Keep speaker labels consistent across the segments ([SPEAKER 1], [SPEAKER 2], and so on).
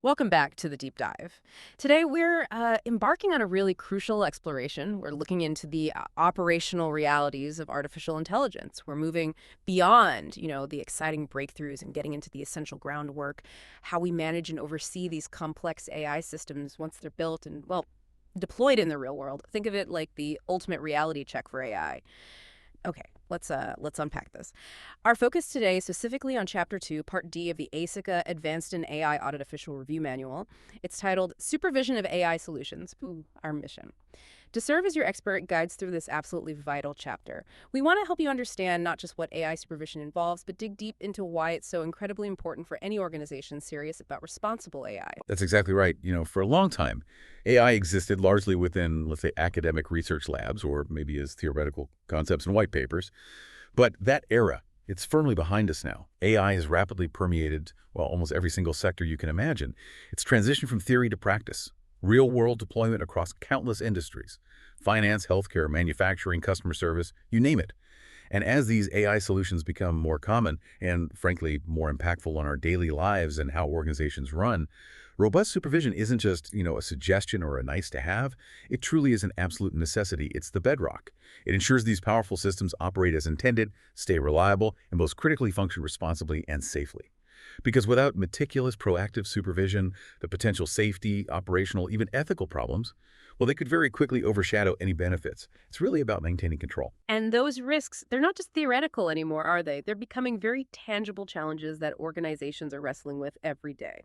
[SPEAKER 1] Welcome back to the deep dive. Today, we're embarking on a really crucial exploration. We're looking into the operational realities of artificial intelligence. We're moving beyond, the exciting breakthroughs and getting into the essential groundwork, how we manage and oversee these complex AI systems once they're built and, well, deployed in the real world. Think of it like the ultimate reality check for AI. Okay, let's unpack this. Our focus today is specifically on Chapter 2, Part D of the ASICA Advanced in AI Audit Official Review Manual. It's titled Supervision of AI Solutions, Our Mission. To serve as your expert guides through this absolutely vital chapter, we want to help you understand not just what AI supervision involves, but dig deep into why it's so incredibly important for any organization serious about responsible AI.
[SPEAKER 2] That's exactly right. For a long time, AI existed largely within, let's say, academic research labs or maybe as theoretical concepts and white papers. But that era, it's firmly behind us now. AI has rapidly permeated, well, almost every single sector you can imagine. It's transitioned from theory to practice, real-world deployment across countless industries: finance, healthcare, manufacturing, customer service, you name it. And as these AI solutions become more common and, frankly, more impactful on our daily lives and how organizations run, robust supervision isn't just, a suggestion or a nice to have. It truly is an absolute necessity. It's the bedrock. It ensures these powerful systems operate as intended, stay reliable, and most critically function responsibly and safely. Because without meticulous, proactive supervision, the potential safety, operational, even ethical problems, well, they could very quickly overshadow any benefits. It's really about maintaining control.
[SPEAKER 1] And those risks, they're not just theoretical anymore, are they? They're becoming very tangible challenges that organizations are wrestling with every day.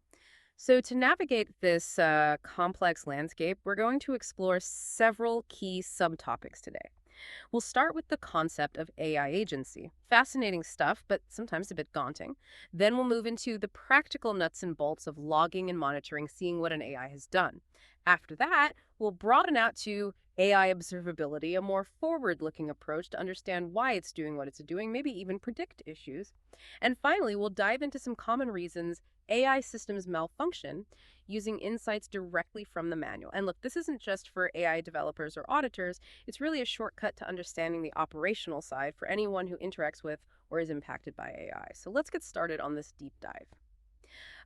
[SPEAKER 1] So to navigate this complex landscape, we're going to explore several key subtopics today. We'll start with the concept of AI agency. Fascinating stuff, but sometimes a bit daunting. Then we'll move into the practical nuts and bolts of logging and monitoring, seeing what an AI has done. After that, we'll broaden out to AI observability, a more forward-looking approach to understand why it's doing what it's doing, maybe even predict issues. And finally, we'll dive into some common reasons AI systems malfunction using insights directly from the manual. And look, this isn't just for AI developers or auditors. It's really a shortcut to understanding the operational side for anyone who interacts with or is impacted by AI. So let's get started on this deep dive.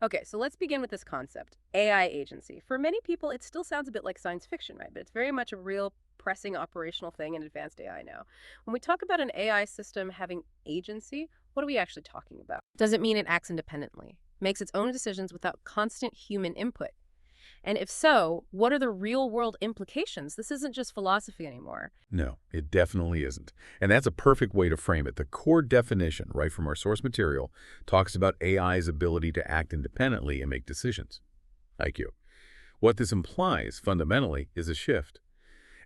[SPEAKER 1] Okay, so let's begin with this concept, AI agency. For many people, it still sounds a bit like science fiction, right? But it's very much a real pressing operational thing in advanced AI now. When we talk about an AI system having agency, what are we actually talking about? Does it mean it acts independently, makes its own decisions without constant human input? And if so, what are the real-world implications? This isn't just philosophy anymore.
[SPEAKER 2] No, it definitely isn't. And that's a perfect way to frame it. The core definition, right from our source material, talks about AI's ability to act independently and make decisions. IQ. What this implies, fundamentally, is a shift.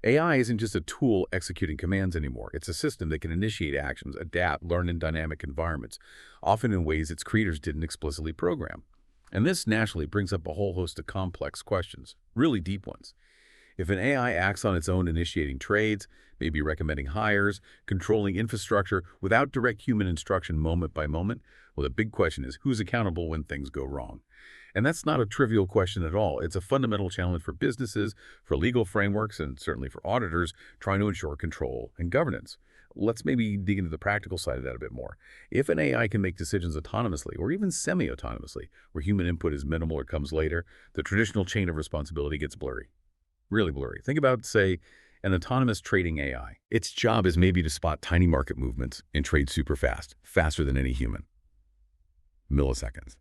[SPEAKER 2] AI isn't just a tool executing commands anymore. It's a system that can initiate actions, adapt, learn in dynamic environments, often in ways its creators didn't explicitly program. And this naturally brings up a whole host of complex questions, really deep ones. If an AI acts on its own initiating trades, maybe recommending hires, controlling infrastructure without direct human instruction moment by moment, well, the big question is who's accountable when things go wrong? And that's not a trivial question at all. It's a fundamental challenge for businesses, for legal frameworks, and certainly for auditors trying to ensure control and governance. Let's maybe dig into the practical side of that a bit more. If an AI can make decisions autonomously or even semi-autonomously, where human input is minimal or comes later, the traditional chain of responsibility gets blurry. Really blurry. Think about, say, an autonomous trading AI. Its job is maybe to spot tiny market movements and trade super fast, faster than any human. Milliseconds.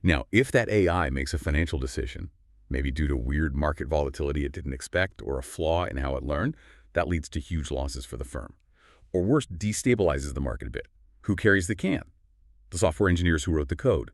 [SPEAKER 2] Now, if that AI makes a financial decision, maybe due to weird market volatility it didn't expect or a flaw in how it learned, that leads to huge losses for the firm. Or worse, destabilizes the market a bit. Who carries the can? The software engineers who wrote the code,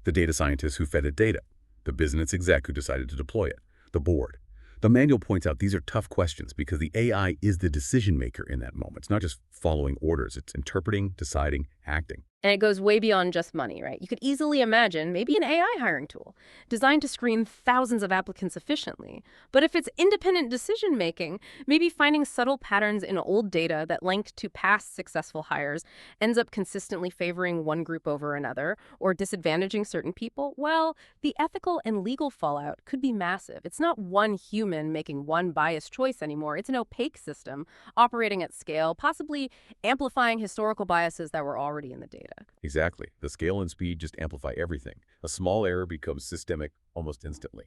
[SPEAKER 2] the data scientists who fed it data, the business exec who decided to deploy it, the board. The manual points out these are tough questions because the AI is the decision maker in that moment. It's not just following orders, it's interpreting, deciding, acting.
[SPEAKER 1] And it goes way beyond just money, right? You could easily imagine maybe an AI hiring tool designed to screen thousands of applicants efficiently. But if it's independent decision-making, maybe finding subtle patterns in old data that linked to past successful hires ends up consistently favoring one group over another or disadvantaging certain people, well, the ethical and legal fallout could be massive. It's not one human making one biased choice anymore. It's an opaque system operating at scale, possibly amplifying historical biases that were already in the data.
[SPEAKER 2] Exactly. The scale and speed just amplify everything. A small error becomes systemic almost instantly.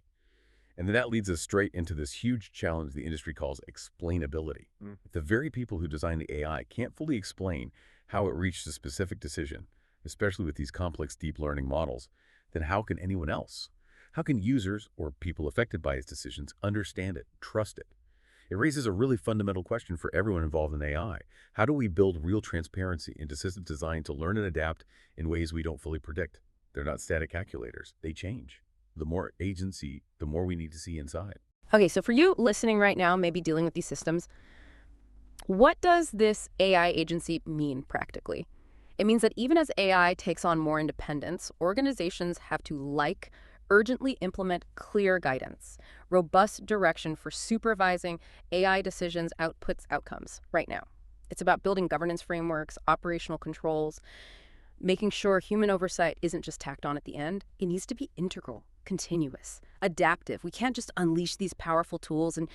[SPEAKER 2] And then that leads us straight into this huge challenge the industry calls explainability. If the very people who design the AI can't fully explain how it reached a specific decision, especially with these complex deep learning models, then how can anyone else? How can users or people affected by its decisions understand it, trust it? It raises a really fundamental question for everyone involved in AI. How do we build real transparency into systems designed to learn and adapt in ways we don't fully predict? They're not static calculators. They change. The more agency, the more we need to see inside.
[SPEAKER 1] Okay, so for you listening right now, maybe dealing with these systems, what does this AI agency mean practically? It means that even as AI takes on more independence, organizations have to, urgently implement clear guidance, robust direction for supervising AI decisions, outputs, outcomes right now. It's about building governance frameworks, operational controls, making sure human oversight isn't just tacked on at the end. It needs to be integral, continuous, adaptive. We can't just unleash these powerful tools and,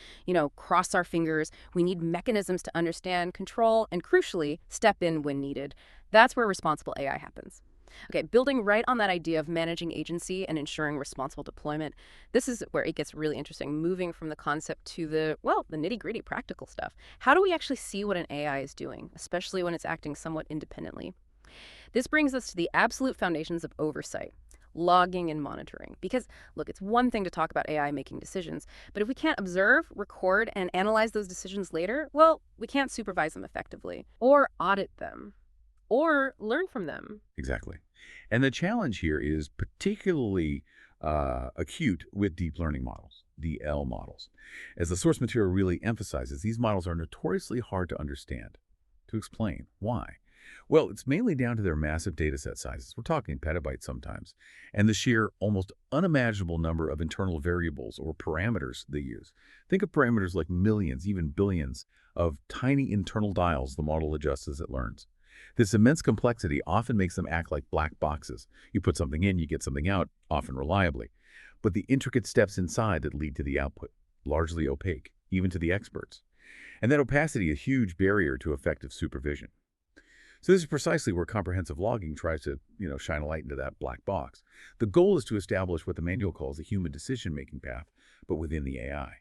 [SPEAKER 1] cross our fingers. We need mechanisms to understand, control, and crucially, step in when needed. That's where responsible AI happens. Okay, building right on that idea of managing agency and ensuring responsible deployment, this is where it gets really interesting, moving from the concept to the nitty-gritty practical stuff. How do we actually see what an AI is doing, especially when it's acting somewhat independently? This brings us to the absolute foundations of oversight, logging and monitoring. Because, look, it's one thing to talk about AI making decisions, but if we can't observe, record, and analyze those decisions later, well, we can't supervise them effectively, or audit them, or learn from them.
[SPEAKER 2] Exactly. And the challenge here is particularly acute with deep learning models, DL models. As the source material really emphasizes, these models are notoriously hard to understand. To explain why. Well, it's mainly down to their massive data set sizes. We're talking petabytes sometimes, and the sheer, almost unimaginable number of internal variables or parameters they use. Think of parameters like millions, even billions, of tiny internal dials the model adjusts as it learns. This immense complexity often makes them act like black boxes. You put something in, you get something out, often reliably. But the intricate steps inside that lead to the output, largely opaque, even to the experts. And that opacity is a huge barrier to effective supervision. So this is precisely where comprehensive logging tries to, shine a light into that black box. The goal is to establish what the manual calls a human decision-making path, but within the AI.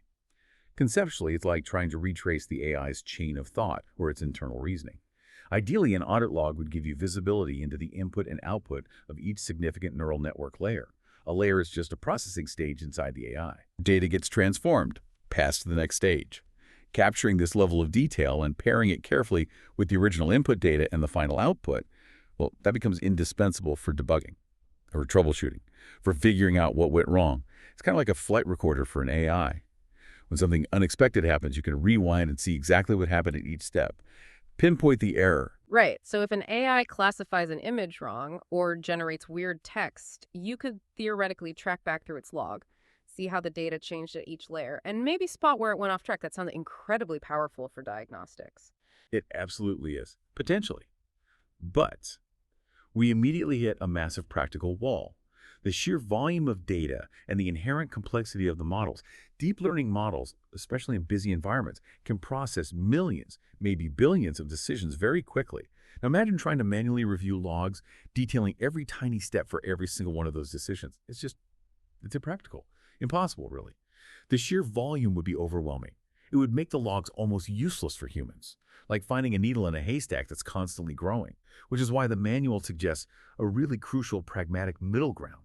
[SPEAKER 2] Conceptually, it's like trying to retrace the AI's chain of thought or its internal reasoning. Ideally, an audit log would give you visibility into the input and output of each significant neural network layer. A layer is just a processing stage inside the AI. Data gets transformed, passed to the next stage. Capturing this level of detail and pairing it carefully with the original input data and the final output, well, that becomes indispensable for debugging, or troubleshooting, for figuring out what went wrong. It's kind of like a flight recorder for an AI. When something unexpected happens, you can rewind and see exactly what happened at each step. Pinpoint the error.
[SPEAKER 1] Right. So if an AI classifies an image wrong or generates weird text, you could theoretically track back through its log, see how the data changed at each layer, and maybe spot where it went off track. That sounds incredibly powerful for diagnostics.
[SPEAKER 2] It absolutely is, potentially. But we immediately hit a massive practical wall. The sheer volume of data and the inherent complexity of the models. Deep learning models, especially in busy environments, can process millions, maybe billions of decisions very quickly. Now imagine trying to manually review logs, detailing every tiny step for every single one of those decisions. It's impractical. Impossible, really. The sheer volume would be overwhelming. It would make the logs almost useless for humans, like finding a needle in a haystack that's constantly growing, which is why the manual suggests a really crucial pragmatic middle ground.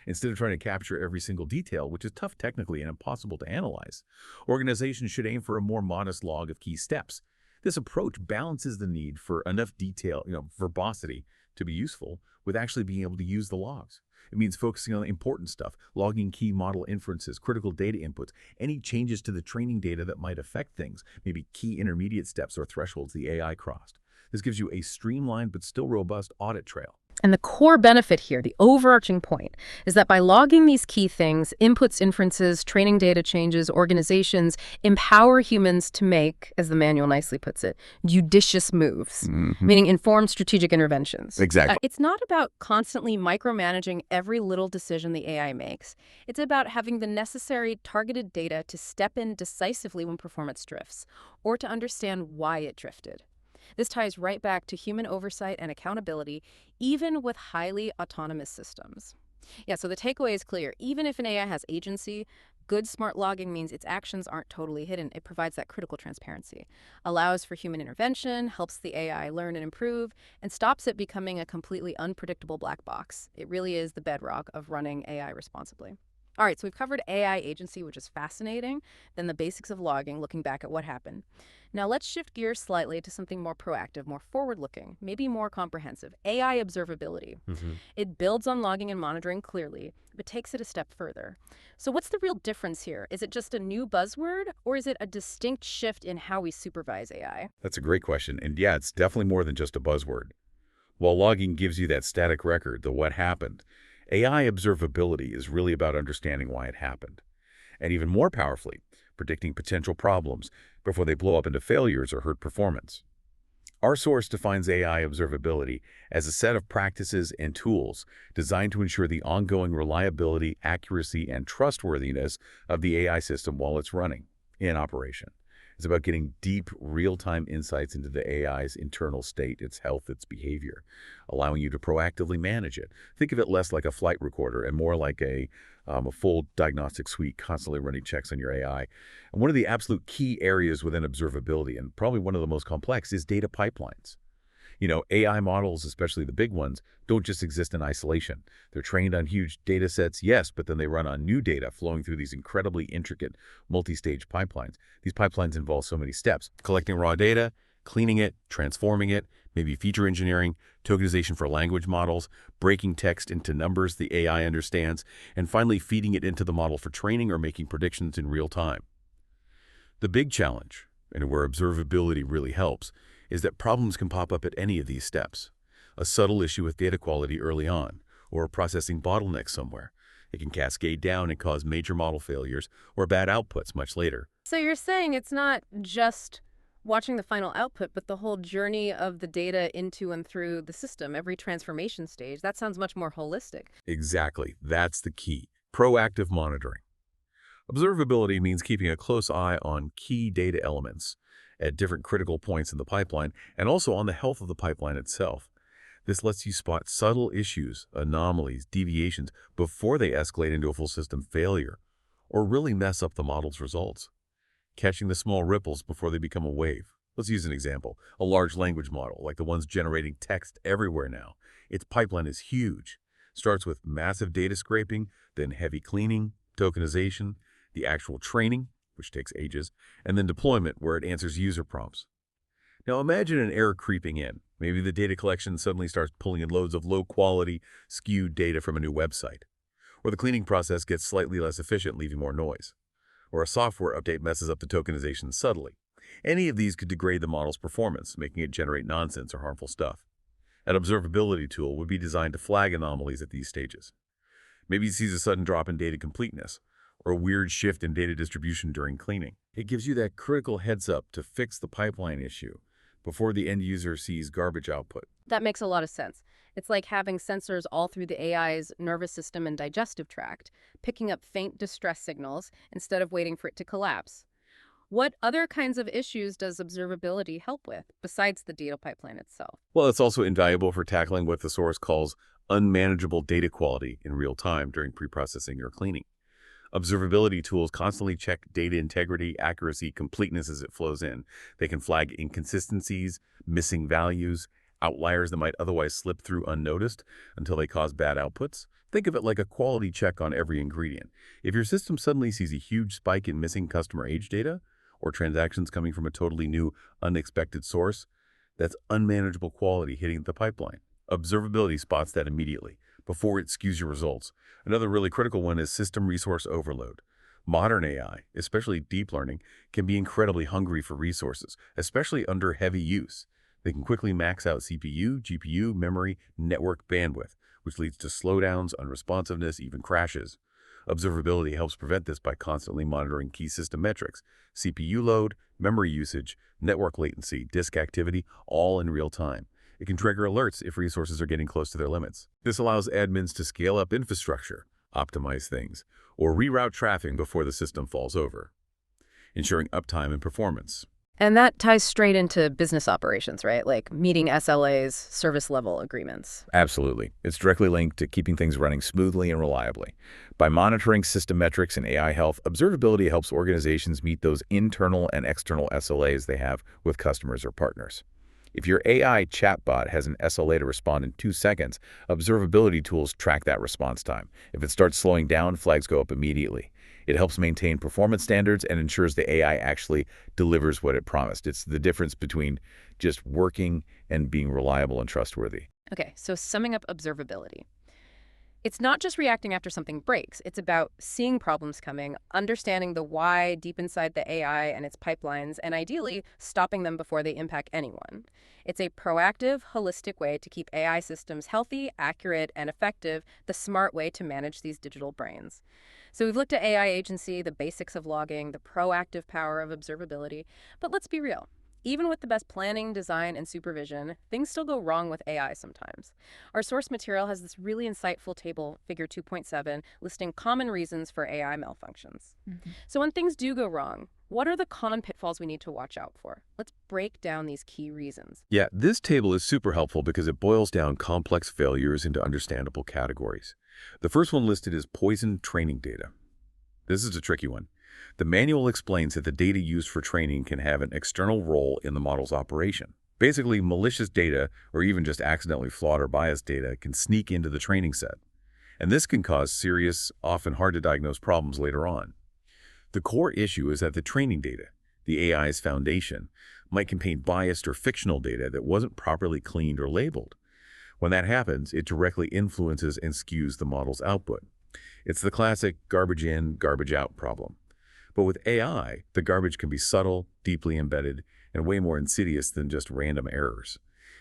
[SPEAKER 2] Instead of trying to capture every single detail, which is tough technically and impossible to analyze, organizations should aim for a more modest log of key steps. This approach balances the need for enough detail, verbosity, to be useful with actually being able to use the logs. It means focusing on the important stuff, logging key model inferences, critical data inputs, any changes to the training data that might affect things, maybe key intermediate steps or thresholds the AI crossed. This gives you a streamlined but still robust audit trail.
[SPEAKER 1] And the core benefit here, the overarching point, is that by logging these key things, inputs, inferences, training data changes, organizations empower humans to make, as the manual nicely puts it, judicious moves, meaning informed strategic interventions.
[SPEAKER 2] Exactly.
[SPEAKER 1] It's not about constantly micromanaging every little decision the AI makes. It's about having the necessary targeted data to step in decisively when performance drifts, or to understand why it drifted. This ties right back to human oversight and accountability, even with highly autonomous systems. Yeah, so the takeaway is clear. Even if an AI has agency, good smart logging means its actions aren't totally hidden. It provides that critical transparency, allows for human intervention, helps the AI learn and improve, and stops it becoming a completely unpredictable black box. It really is the bedrock of running AI responsibly. All right, so we've covered AI agency, which is fascinating, then the basics of logging, looking back at what happened. Now let's shift gears slightly to something more proactive, more forward-looking, maybe more comprehensive, AI observability.
[SPEAKER 2] Hmm.
[SPEAKER 1] It builds on logging and monitoring clearly, but takes it a step further. So, what's the real difference here? Is it just a new buzzword, or is it a distinct shift in how we supervise AI?
[SPEAKER 2] That's a great question. And yeah, it's definitely more than just a buzzword. While logging gives you that static record, the what happened, AI observability is really about understanding why it happened. And even more powerfully, predicting potential problems before they blow up into failures or hurt performance. Our source defines AI observability as a set of practices and tools designed to ensure the ongoing reliability, accuracy, and trustworthiness of the AI system while it's running in operation. It's about getting deep, real-time insights into the AI's internal state, its health, its behavior, allowing you to proactively manage it. Think of it less like a flight recorder and more like a full diagnostic suite constantly running checks on your AI. And one of the absolute key areas within observability, and probably one of the most complex, is data pipelines. AI models, especially the big ones, don't just exist in isolation. They're trained on huge data sets, yes, but then they run on new data flowing through these incredibly intricate multi-stage pipelines. These pipelines involve so many steps: collecting raw data, cleaning it, transforming it, maybe feature engineering, tokenization for language models, breaking text into numbers the AI understands, and finally feeding it into the model for training or making predictions in real time. The big challenge, and where observability really helps, is that problems can pop up at any of these steps. A subtle issue with data quality early on, or a processing bottleneck somewhere. It can cascade down and cause major model failures or bad outputs much later.
[SPEAKER 1] So, you're saying it's not just watching the final output, but the whole journey of the data into and through the system, every transformation stage. That sounds much more holistic.
[SPEAKER 2] Exactly. That's the key. Proactive monitoring. Observability means keeping a close eye on key data elements at different critical points in the pipeline and also on the health of the pipeline itself. This lets you spot subtle issues, anomalies, deviations before they escalate into a full system failure or really mess up the model's results. Catching the small ripples before they become a wave. Let's use an example. A large language model, like the ones generating text everywhere now. Its pipeline is huge. Starts with massive data scraping, then heavy cleaning, tokenization, the actual training, which takes ages, and then deployment, where it answers user prompts. Now imagine an error creeping in. Maybe the data collection suddenly starts pulling in loads of low-quality, skewed data from a new website. Or the cleaning process gets slightly less efficient, leaving more noise. Or a software update messes up the tokenization subtly. Any of these could degrade the model's performance, making it generate nonsense or harmful stuff. An observability tool would be designed to flag anomalies at these stages. Maybe it sees a sudden drop in data completeness, or a weird shift in data distribution during cleaning. It gives you that critical heads up to fix the pipeline issue before the end user sees garbage output.
[SPEAKER 1] That makes a lot of sense. It's like having sensors all through the AI's nervous system and digestive tract, picking up faint distress signals instead of waiting for it to collapse. What other kinds of issues does observability help with, besides the data pipeline itself?
[SPEAKER 2] Well, it's also invaluable for tackling what the source calls unmanageable data quality in real time during preprocessing or cleaning. Observability tools constantly check data integrity, accuracy, completeness as it flows in. They can flag inconsistencies, missing values, outliers that might otherwise slip through unnoticed until they cause bad outputs. Think of it like a quality check on every ingredient. If your system suddenly sees a huge spike in missing customer age data or transactions coming from a totally new, unexpected source, that's unmanageable quality hitting the pipeline. Observability spots that immediately, before it skews your results. Another really critical one is system resource overload. Modern AI, especially deep learning, can be incredibly hungry for resources, especially under heavy use. They can quickly max out CPU, GPU, memory, network bandwidth, which leads to slowdowns, unresponsiveness, even crashes. Observability helps prevent this by constantly monitoring key system metrics: CPU load, memory usage, network latency, disk activity, all in real time. It can trigger alerts if resources are getting close to their limits. This allows admins to scale up infrastructure, optimize things, or reroute traffic before the system falls over, ensuring uptime and performance.
[SPEAKER 1] And that ties straight into business operations, right? Like meeting SLAs, service level agreements.
[SPEAKER 2] Absolutely. It's directly linked to keeping things running smoothly and reliably. By monitoring system metrics and AI health, observability helps organizations meet those internal and external SLAs they have with customers or partners. If your AI chatbot has an SLA to respond in 2 seconds, observability tools track that response time. If it starts slowing down, flags go up immediately. It helps maintain performance standards and ensures the AI actually delivers what it promised. It's the difference between just working and being reliable and trustworthy.
[SPEAKER 1] Okay, so summing up observability. It's not just reacting after something breaks. It's about seeing problems coming, understanding the why deep inside the AI and its pipelines, and ideally stopping them before they impact anyone. It's a proactive, holistic way to keep AI systems healthy, accurate, and effective, the smart way to manage these digital brains. So we've looked at AI agency, the basics of logging, the proactive power of observability, but let's be real. Even with the best planning, design, and supervision, things still go wrong with AI sometimes. Our source material has this really insightful table, Figure 2.7, listing common reasons for AI malfunctions. So when things do go wrong, what are the common pitfalls we need to watch out for? Let's break down these key reasons.
[SPEAKER 2] Yeah, this table is super helpful because it boils down complex failures into understandable categories. The first one listed is poisoned training data. This is a tricky one. The manual explains that the data used for training can have an external role in the model's operation. Basically, malicious data, or even just accidentally flawed or biased data, can sneak into the training set. And this can cause serious, often hard-to-diagnose problems later on. The core issue is that the training data, the AI's foundation, might contain biased or fictional data that wasn't properly cleaned or labeled. When that happens, it directly influences and skews the model's output. It's the classic garbage in, garbage out problem. But with AI, the garbage can be subtle, deeply embedded, and way more insidious than just random errors.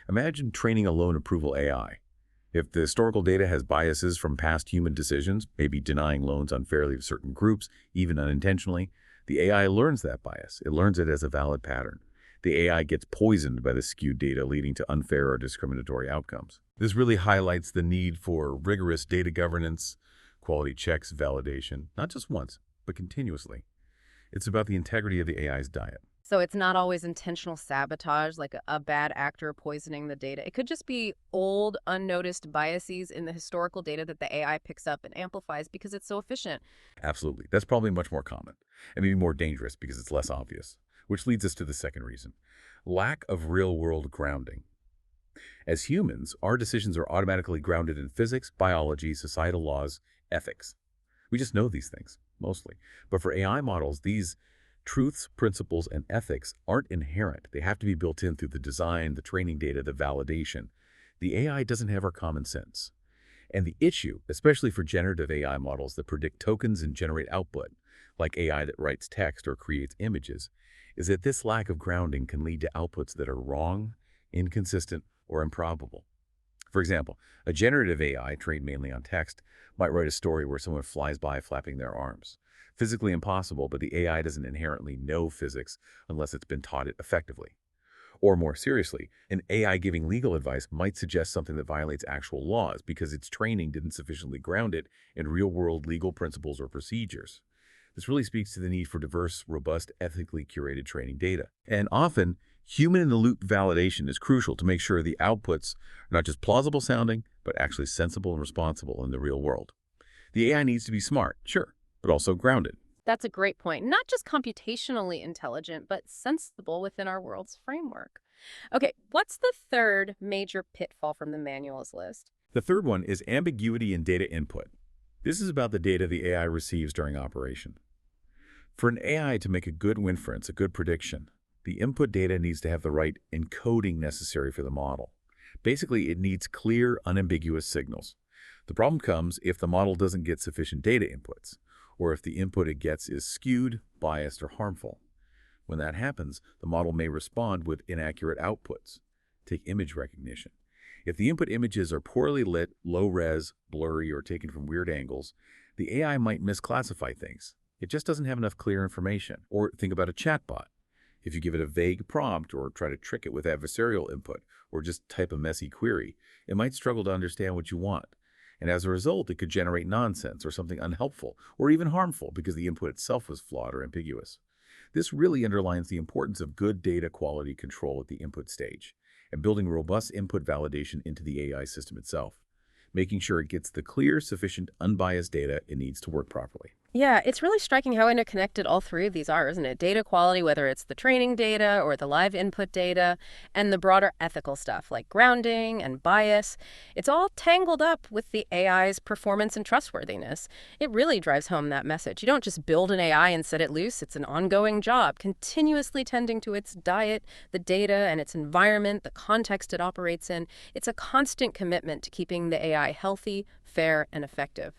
[SPEAKER 2] Imagine training a loan approval AI. If the historical data has biases from past human decisions, maybe denying loans unfairly to certain groups, even unintentionally, the AI learns that bias. It learns it as a valid pattern. The AI gets poisoned by the skewed data, leading to unfair or discriminatory outcomes. This really highlights the need for rigorous data governance, quality checks, validation, not just once, but continuously. It's about the integrity of the AI's diet.
[SPEAKER 1] So it's not always intentional sabotage, like a bad actor poisoning the data. It could just be old, unnoticed biases in the historical data that the AI picks up and amplifies because it's so efficient.
[SPEAKER 2] Absolutely. That's probably much more common, and maybe more dangerous because it's less obvious, which leads us to the second reason. Lack of real-world grounding. As humans, our decisions are automatically grounded in physics, biology, societal laws, ethics. We just know these things, mostly. But for AI models, these truths, principles, and ethics aren't inherent. They have to be built in through the design, the training data, the validation. The AI doesn't have our common sense. And the issue, especially for generative AI models that predict tokens and generate output, like AI that writes text or creates images, is that this lack of grounding can lead to outputs that are wrong, inconsistent, or improbable. For example, a generative AI trained mainly on text might write a story where someone flies by flapping their arms. Physically impossible, but the AI doesn't inherently know physics unless it's been taught it effectively. Or more seriously, an AI giving legal advice might suggest something that violates actual laws because its training didn't sufficiently ground it in real-world legal principles or procedures. This really speaks to the need for diverse, robust, ethically curated training data. And often, human-in-the-loop validation is crucial to make sure the outputs are not just plausible sounding, but actually sensible and responsible in the real world. The AI needs to be smart, sure, but also grounded.
[SPEAKER 1] That's a great point. Not just computationally intelligent, but sensible within our world's framework. Okay, what's the third major pitfall from the manuals list?
[SPEAKER 2] The third one is ambiguity in data input. This is about the data the AI receives during operation. For an AI to make a good inference, a good prediction, the input data needs to have the right encoding necessary for the model. Basically, it needs clear, unambiguous signals. The problem comes if the model doesn't get sufficient data inputs, or if the input it gets is skewed, biased, or harmful. When that happens, the model may respond with inaccurate outputs. Take image recognition. If the input images are poorly lit, low-res, blurry, or taken from weird angles, the AI might misclassify things. It just doesn't have enough clear information. Or think about a chatbot. If you give it a vague prompt or try to trick it with adversarial input or just type a messy query, it might struggle to understand what you want. And as a result, it could generate nonsense or something unhelpful or even harmful because the input itself was flawed or ambiguous. This really underlines the importance of good data quality control at the input stage and building robust input validation into the AI system itself, making sure it gets the clear, sufficient, unbiased data it needs to work properly.
[SPEAKER 1] Yeah, it's really striking how interconnected all three of these are, isn't it? Data quality, whether it's the training data or the live input data, and the broader ethical stuff like grounding and bias. It's all tangled up with the AI's performance and trustworthiness. It really drives home that message. You don't just build an AI and set it loose. It's an ongoing job, continuously tending to its diet, the data, and its environment, the context it operates in. It's a constant commitment to keeping the AI healthy, fair, and effective.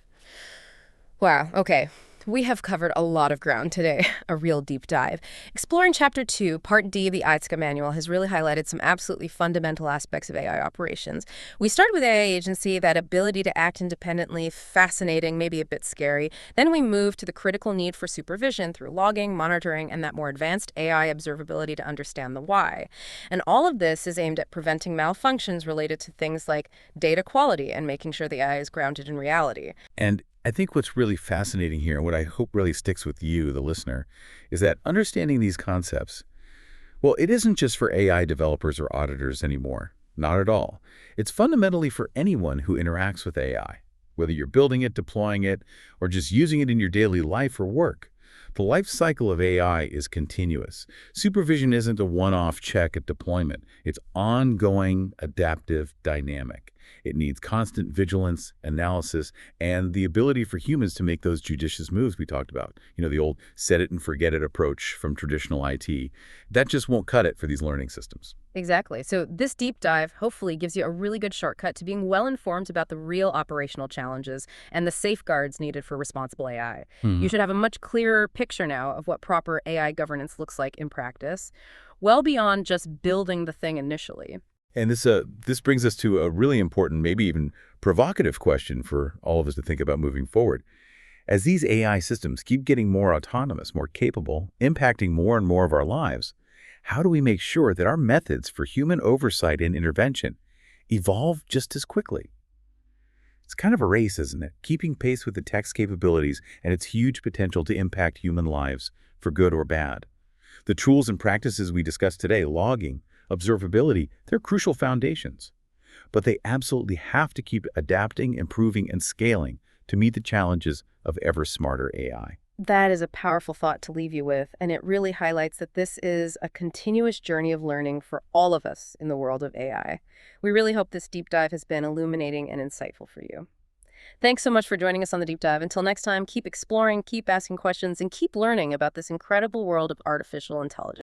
[SPEAKER 1] Wow, okay. We have covered a lot of ground today, a real deep dive. Exploring Chapter 2, Part D of the AAIA manual has really highlighted some absolutely fundamental aspects of AI operations. We started with AI agency, that ability to act independently, fascinating, maybe a bit scary. Then we moved to the critical need for supervision through logging, monitoring, and that more advanced AI observability to understand the why. And all of this is aimed at preventing malfunctions related to things like data quality and making sure the AI is grounded in reality.
[SPEAKER 2] And I think what's really fascinating here, and what I hope really sticks with you, the listener, is that understanding these concepts, well, it isn't just for AI developers or auditors anymore. Not at all. It's fundamentally for anyone who interacts with AI, whether you're building it, deploying it, or just using it in your daily life or work. The life cycle of AI is continuous. Supervision isn't a one-off check at deployment. It's ongoing, adaptive, dynamic. It needs constant vigilance, analysis, and the ability for humans to make those judicious moves we talked about. The old set it and forget it approach from traditional IT. That just won't cut it for these learning systems.
[SPEAKER 1] Exactly. So this deep dive hopefully gives you a really good shortcut to being well informed about the real operational challenges and the safeguards needed for responsible AI. You should have a much clearer picture now of what proper AI governance looks like in practice, well beyond just building the thing initially.
[SPEAKER 2] And this brings us to a really important, maybe even provocative question for all of us to think about moving forward. As these AI systems keep getting more autonomous, more capable, impacting more and more of our lives, how do we make sure that our methods for human oversight and intervention evolve just as quickly? It's kind of a race, isn't it? Keeping pace with the tech's capabilities and its huge potential to impact human lives for good or bad. The tools and practices we discussed today, logging, observability, they're crucial foundations. But they absolutely have to keep adapting, improving, and scaling to meet the challenges of ever smarter AI.
[SPEAKER 1] That is a powerful thought to leave you with, and it really highlights that this is a continuous journey of learning for all of us in the world of AI. We really hope this deep dive has been illuminating and insightful for you. Thanks so much for joining us on the deep dive. Until next time, keep exploring, keep asking questions, and keep learning about this incredible world of artificial intelligence.